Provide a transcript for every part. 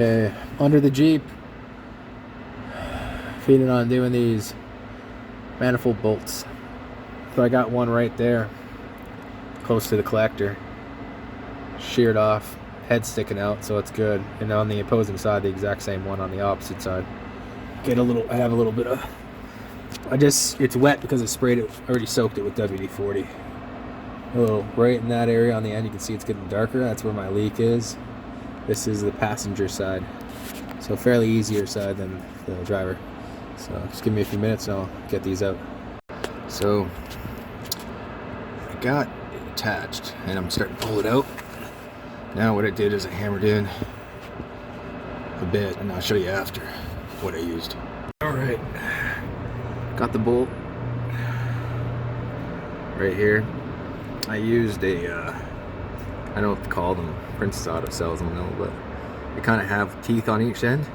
Okay, under the Jeep, feeding on doing these manifold bolts. So I got one right there, close to the collector, sheared off, head sticking out, so it's good. And on the opposing side, the exact same one on the opposite side. I have a little bit of, it's wet because I sprayed it, already soaked it with WD-40. A little right in that area on the end, you can see it's getting darker. That's where my leak is. This is the passenger side, so fairly easier side than the driver. So just give me a few minutes and I'll get these out. So I got it attached and I'm starting to pull it out. Now what I did is I hammered in a bit, and I'll show you after what I used. Alright, got the bolt right here. I used a, I don't know what to call them, Princess Auto sells them, but they kind of have teeth on each end.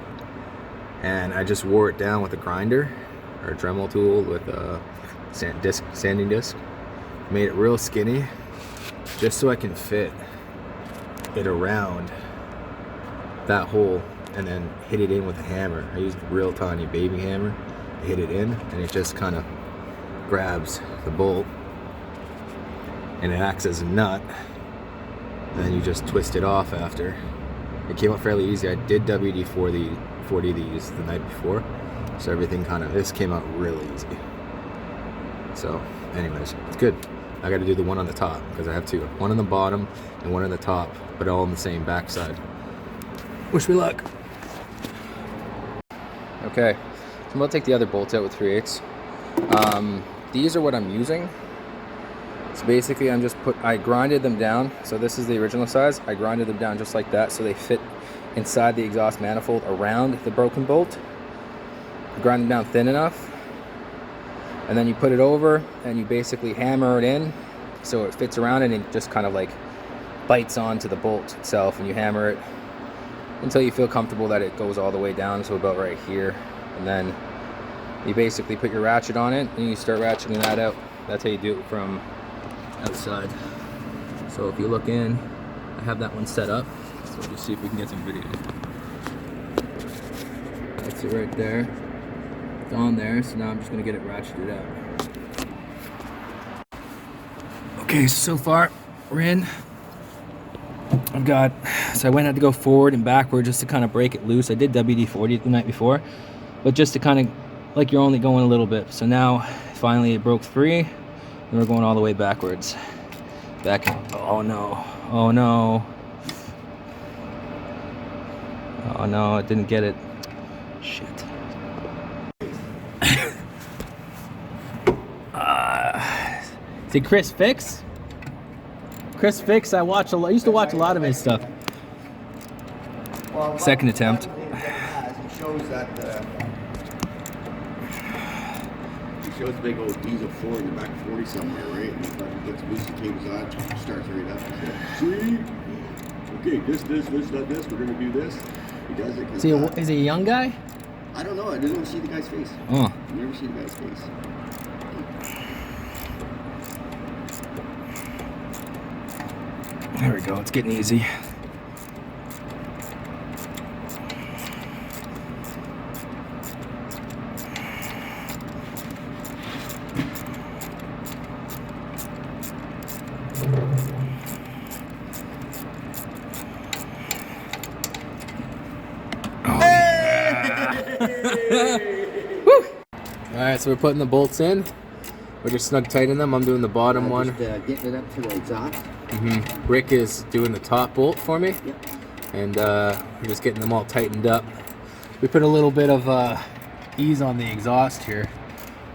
And I just wore it down with a grinder or a Dremel tool with a sanding disc. Made it real skinny just so I can fit it around that hole and then hit it in with a hammer. I used a real tiny baby hammer to hit it in, and it just kind of grabs the bolt and it acts as a nut, and then you just twist it off after. It came out fairly easy. I did WD-40 these the night before, so everything this came out really easy. So anyways, it's good. I got to do the one on the top because I have two, one on the bottom and one on the top, but all on the same backside. Wish me luck. Okay, so I'm going to take the other bolts out with 3/8. These are what I'm using. So basically I grinded them down. So this is the original size. I grinded them down just like that so they fit inside the exhaust manifold around the broken bolt. Grind them down thin enough, and then you put it over and you basically hammer it in so it fits around it, and it just kind of like bites onto the bolt itself, and you hammer it until you feel comfortable that it goes all the way down, so about right here. And then you basically put your ratchet on it and you start ratcheting that out. That's how you do it from outside. So if you look in, I have that one set up, so we'll just see if we can get some video. That's it right there. It's on there, so now I'm just going to get it ratcheted out. Okay, so far we're in. So I had to go forward and backward just to kind of break it loose. I did WD-40 the night before, but just to kind of, like you're only going a little bit. So now finally it broke free, and we're going all the way backwards. Oh no, oh no. Oh no, it didn't get it. Shit. See Chris Fix? Chris Fix, I used to watch a lot of his stuff. Well, second attempt. It shows that it shows big old diesel 4 in the back 40 somewhere, right? And if it gets loose, it takes on, starts right up. See? Okay, this, we're gonna do this. He does it. Is he a young guy? I don't know. I didn't even see the guy's face. Oh. I never see the guy's face. There we go. It's getting easy. Alright, so we're putting the bolts in. We're just snug tighten them. I'm doing the bottom one. Getting it up to the exhaust. Rick is doing the top bolt for me. Yep. And we're just getting them all tightened up. We put a little bit of ease on the exhaust here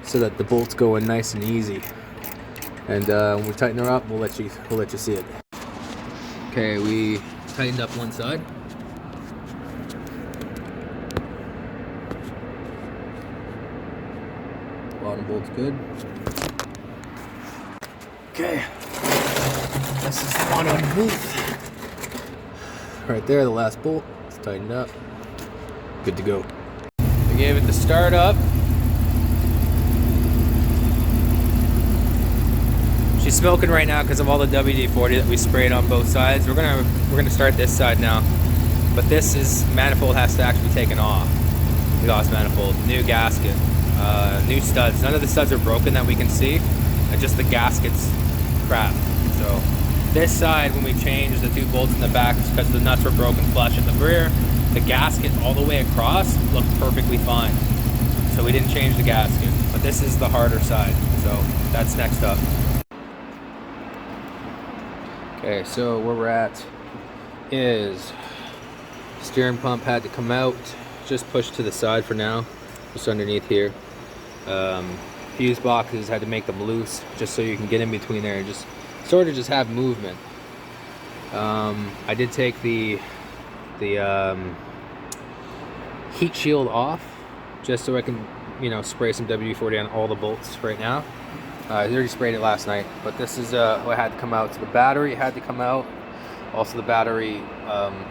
so that the bolts go in nice and easy. And when we tighten her up, we'll let you see it. Okay, we tightened up one side. Bottom bolt's good. Okay, this is the one underneath. Right there, the last bolt. It's tightened up. Good to go. We gave it the start up. She's smoking right now because of all the WD-40 that we sprayed on both sides. We're gonna start this side now. But this is, manifold has to actually be taken off. Exhaust manifold, new gasket, new studs. None of the studs are broken that we can see, just the gasket's crap. So this side, when we changed the 2 bolts in the back, it's because the nuts were broken flush at the rear. The gasket all the way across looked perfectly fine. So we didn't change the gasket, but this is the harder side. So that's next up. Okay, so where we're at is steering pump had to come out, just pushed to the side for now, just underneath here. Fuse boxes, had to make them loose just so you can get in between there and just sort of just have movement. I did take the heat shield off just so I can, you know, spray some WD-40 on all the bolts right now. I already sprayed it last night, but this is what had to come out. So the battery had to come out, also the battery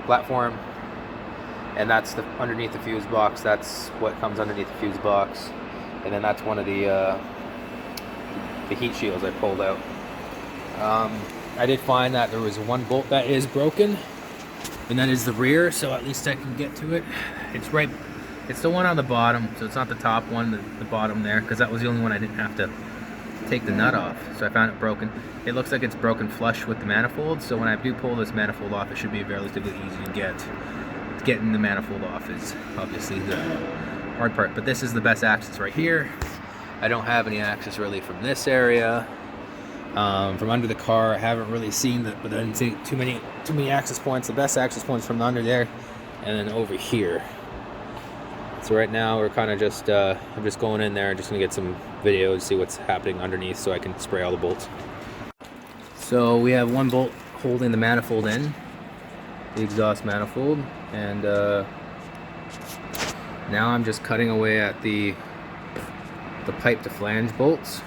platform, and that's underneath the fuse box. That's what comes underneath the fuse box, and then that's one of the heat shields I pulled out. I did find that there was one bolt that is broken, and that is the rear, so at least I can get to it. It's the one on the bottom, so it's not the top one, the bottom there, because that was the only one I didn't have to take the nut off. So I found it broken. It looks like it's broken flush with the manifold, so when I do pull this manifold off, it should be relatively easy to get. Getting the manifold off is obviously the hard part, but this is the best access right here. I don't have any access really from this area. From under the car, I haven't really seen that, but I didn't see too many access points. The best access points from under there, and then over here. So right now we're kind of just, I'm just going in there, just gonna get some videos, see what's happening underneath so I can spray all the bolts. So we have one bolt holding the manifold in, the exhaust manifold, and now I'm just cutting away at the pipe to flange bolts.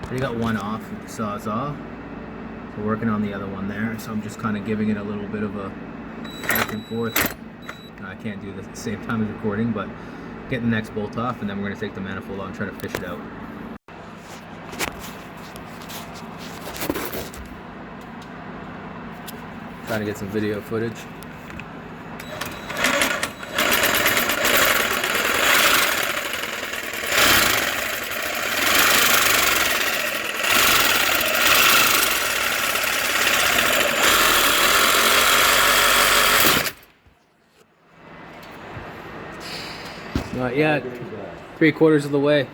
Already got one off with the Sawzall. We're working on the other one there, so I'm just kind of giving it a little bit of a back and forth. I can't do this at the same time as recording, but get the next bolt off, and then we're going to take the manifold out and try to fish it out. Trying to get some video footage. Not yet. 3/4 of the way.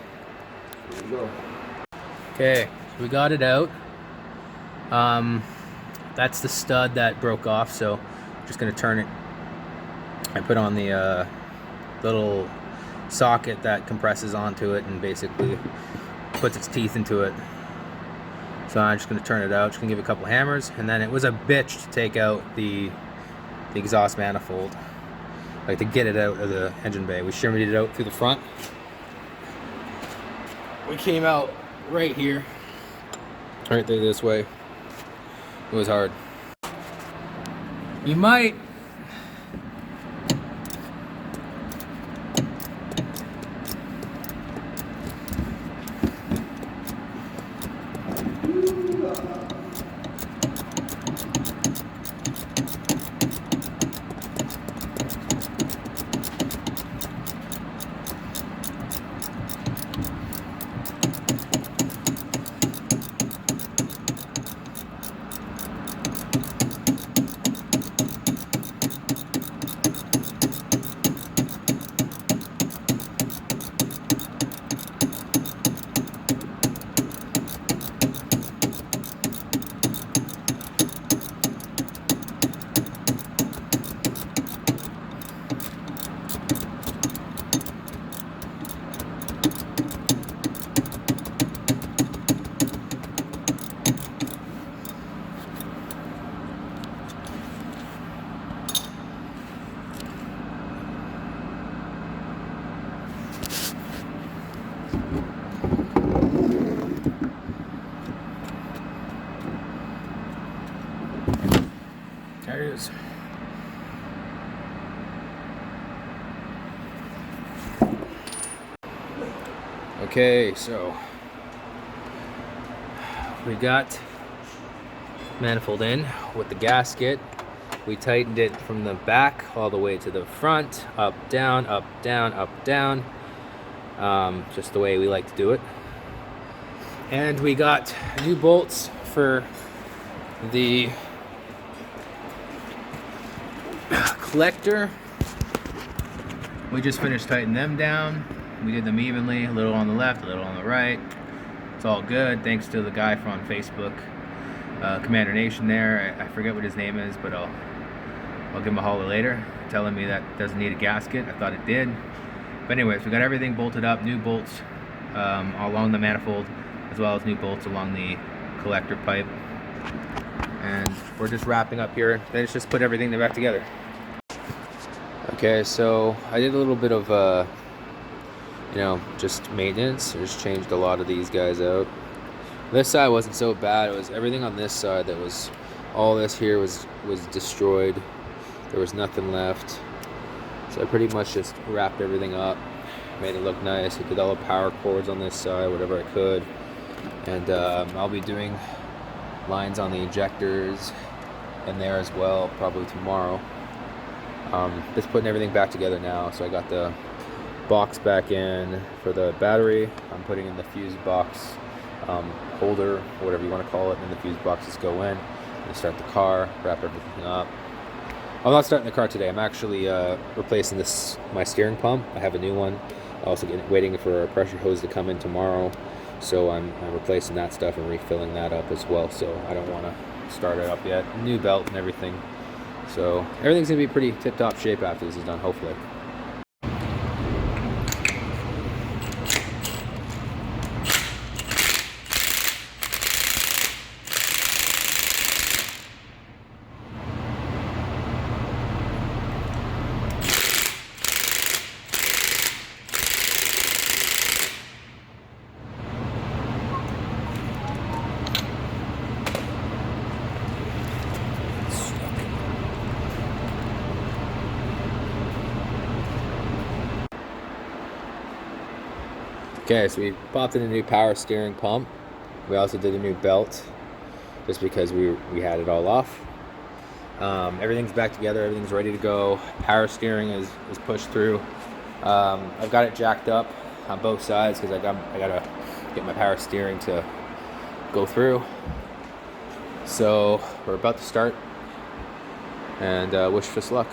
Okay, so we got it out. That's the stud that broke off, so I'm just gonna turn it. I put on the little socket that compresses onto it and basically puts its teeth into it. So I'm just gonna turn it out, just gonna give it a couple hammers, and then it was a bitch to take out the exhaust manifold. Like to get it out of the engine bay. We shimmied it out through the front. We came out right here, right there this way. It was hard. You might there it is. Okay, so we got manifold in with the gasket. We tightened it from the back all the way to the front, up, down, up, down, up, down. Just the way we like to do it. And we got new bolts for the collector. We just finished tightening them down. We did them evenly, a little on the left, a little on the right. It's all good, thanks to the guy from Facebook, Commander Nation there. I forget what his name is, but I'll give him a holler later, telling me that doesn't need a gasket. I thought it did. But anyways, we got everything bolted up, new bolts along the manifold, as well as new bolts along the collector pipe. And we're just wrapping up here. Then it's just put everything back together. Okay, so I did a little bit of just maintenance. I just changed a lot of these guys out. This side wasn't so bad. It was everything on this side that was, all this here was destroyed. There was nothing left. So I pretty much just wrapped everything up, made it look nice. I did all the power cords on this side, whatever I could. And I'll be doing lines on the injectors in there as well, probably tomorrow. Just putting everything back together now. So I got the box back in for the battery. I'm putting in the fuse box holder, whatever you want to call it, and the fuse boxes go in. And start the car, wrap everything up. I'm not starting the car today. I'm actually replacing my steering pump. I have a new one. Also waiting for a pressure hose to come in tomorrow. So I'm replacing that stuff and refilling that up as well. So I don't want to start it up yet. New belt and everything. So everything's going to be pretty tip-top shape after this is done, hopefully. Okay, so we popped in a new power steering pump. We also did a new belt, just because we had it all off. Everything's back together, everything's ready to go. Power steering is pushed through. I've got it jacked up on both sides because I gotta get my power steering to go through. So we're about to start, and wish us luck.